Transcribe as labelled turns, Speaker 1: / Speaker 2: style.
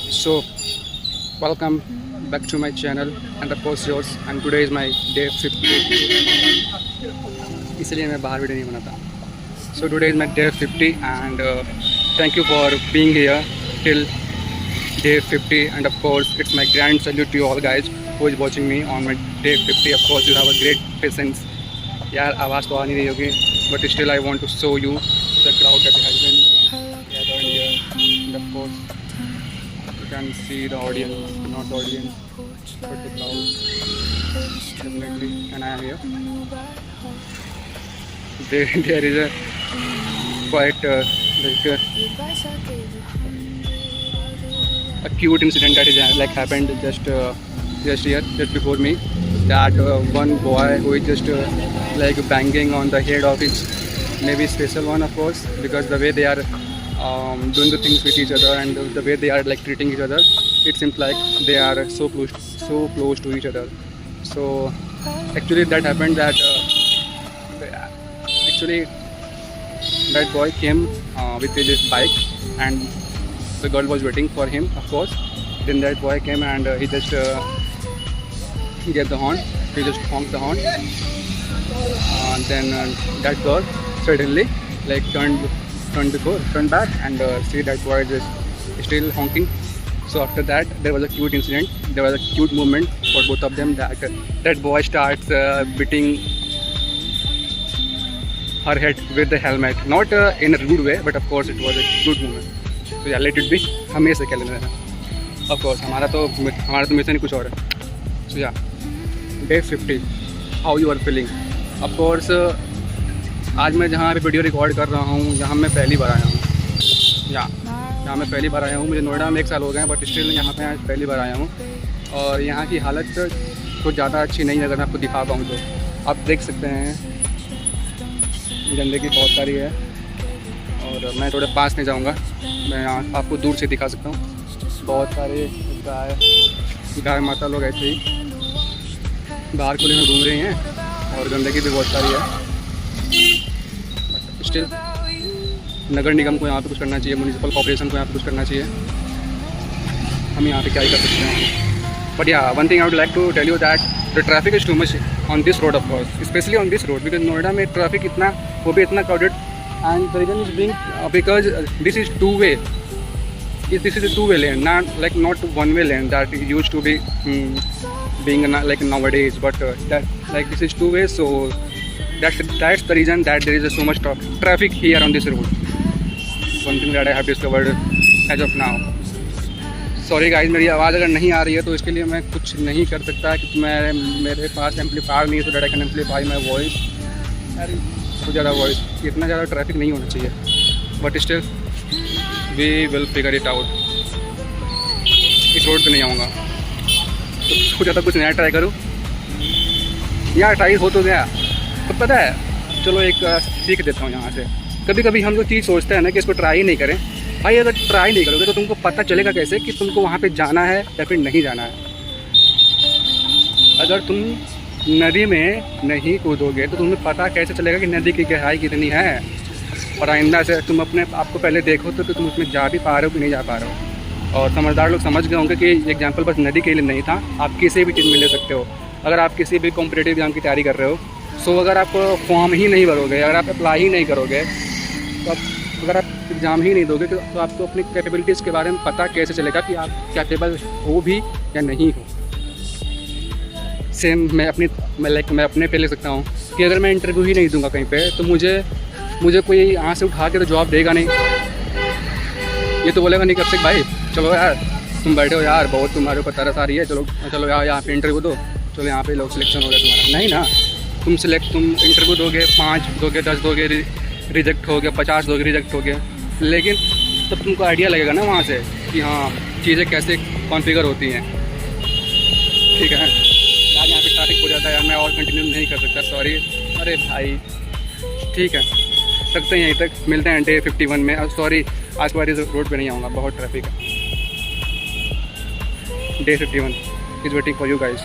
Speaker 1: So, welcome back to my channel and of course yours. And today is my day 50. इसलिए मैं बाहर video नहीं बनाता. So today is my day 50 and thank you for being here till day 50. And of course it's my grand salute to you all guys who is watching me on my day 50. Of course you have a great patience. यार आवाज़ तो आ नहीं रही होगी, but still I want to show you the crowd that has been gathered here. And of course you can see the audience, not the audience, but the crowd definitely. And I am here. There is a quite a cute incident that is happened just here, just before me. That one boy who is just banging on the head of his maybe special one, of course, because the way they are doing the things with each other and the way they are treating each other, it seems like they are so close to each other. So actually that happened that actually that boy came with his bike and the girl was waiting for him, of course. Then that boy came and he just gave the horn. He just honked the horn. And then that girl suddenly turned back and see that boy just still honking. So after that there was a cute incident. There was a cute moment for both of them. That boy starts beating her head with the helmet, not in a rude way, but of course it was a cute moment. So yeah, let it be. हमें ऐसे क्या लेना है? Of course हमारा तो mission ही कुछ और है. So yeah, day 50. How you are feeling? Of course आज मैं जहाँ पे वीडियो रिकॉर्ड कर रहा हूँ, यहाँ मैं पहली बार आया हूँ. यहाँ मैं पहली बार आया हूँ. मुझे नोएडा में 1 साल हो गए हैं, बट स्टिल यहाँ पे आज पहली बार आया हूँ. और यहाँ की हालत कुछ ज़्यादा अच्छी नहीं है. अगर मैं आपको दिखा पाऊँ तो आप देख सकते हैं गंदगी बहुत सारी है. और मैं थोड़े पास नहीं जाऊँगा, मैं आपको दूर से दिखा सकता हूँ. बहुत सारे गाय माता लोग ऐसे ही बाहर खुले में घूम रही हैं और गंदगी भी बहुत सारी है. बट स्टिल नगर निगम को यहाँ पे कुछ करना चाहिए, म्यूनिसिपल कॉर्पोरेशन को यहाँ पे कुछ करना चाहिए. हम यहाँ पे क्या ही कर सकते हैं. But yeah one thing I would like to tell you that the traffic is too much on this road, of course, specially on this road, because Noida में ट्रैफिक इतना, वो भी इतना crowded. And the reason is being because this is two way. This is a two-way lane, not one-way lane that used to be being nowadays. But this is two-way, so that's the reason that there is so much traffic here on this road. One thing that I have discovered as of now. Sorry guys, मेरी आवाज़ अगर नहीं आ रही है तो इसके लिए मैं कुछ नहीं कर सकता, क्योंकि मेरे पास एम्पलीफायर नहीं है, so that I can amplify my voice. अरे बहुत ज़्यादा वॉइस, इतना ज़्यादा ट्रैफिक नहीं होना चाहिए. But still we will figure it out. इस रोड पे नहीं आऊँगा तो कुछ ज़्यादा कुछ नया ट्राई करूँ. यार ट्राई हो तो गया, तो पता है, चलो एक सीख देता हूँ यहाँ से. कभी कभी हम लोग चीज़ सोचते हैं ना कि इसको ट्राई नहीं करें. भाई अगर ट्राई नहीं करोगे तो तुमको पता चलेगा कैसे कि तुमको वहाँ पे जाना है या फिर नहीं जाना है. अगर तुम नदी में नहीं कूदोगे तो तुम्हें पता कैसे चलेगा कि नदी की गहराई कितनी है. और आइंदा से तुम अपने आपको पहले देखो तो तुम उसमें जा भी पा रहे हो कि नहीं जा पा रहे हो. और समझदार लोग समझ गए होंगे कि एग्जाम्पल बस नदी के लिए नहीं था, आप किसी भी चीज़ में ले सकते हो. अगर आप किसी भी कॉम्पिटेटिव एग्जाम की तैयारी कर रहे हो, सो अगर आप फॉर्म ही नहीं भरोगे, अगर आप अप्लाई ही नहीं करोगे, तो अगर आप एग्ज़ाम ही नहीं दोगे तो आपको अपनी कैपेबिलिटीज़ के बारे में पता कैसे चलेगा कि आप कैपेबल हो भी या नहीं हो. सेम मैं अपने पे ले सकता हूँ कि अगर मैं इंटरव्यू ही नहीं दूंगा कहीं पे, तो मुझे कोई यहाँ से उठा के तो जॉब देगा नहीं. ये तो बोलेगा नहीं, कब से भाई चलो यार तुम बैठे हो यार, बहुत तुम्हारे ऊपर तरस आ रही है, चलो यार यहाँ पे इंटरव्यू दो, चलो यहाँ पे लोग सिलेक्शन हो गया तुम्हारा. नहीं ना, तुम इंटरव्यू दोगे, 5 दोगे, 10 दोगे, रिजेक्ट हो गया, 50 दोगे, रिजेक्ट हो गया. लेकिन तब तुमको आइडिया लगेगा ना वहाँ से कि हाँ चीज़ें कैसे कॉन्फ़िगर होती हैं. ठीक है यार, यहाँ पे ट्रैफिक हो जाता है यार, मैं और कंटिन्यू नहीं कर सकता, सॉरी. अरे भाई ठीक है, रखते हैं यहीं तक, मिलते हैं डे 51 में. सॉरी आज के बाद इस रोड पे नहीं आऊँगा, बहुत ट्रैफिक है. Day 51 is waiting for you guys.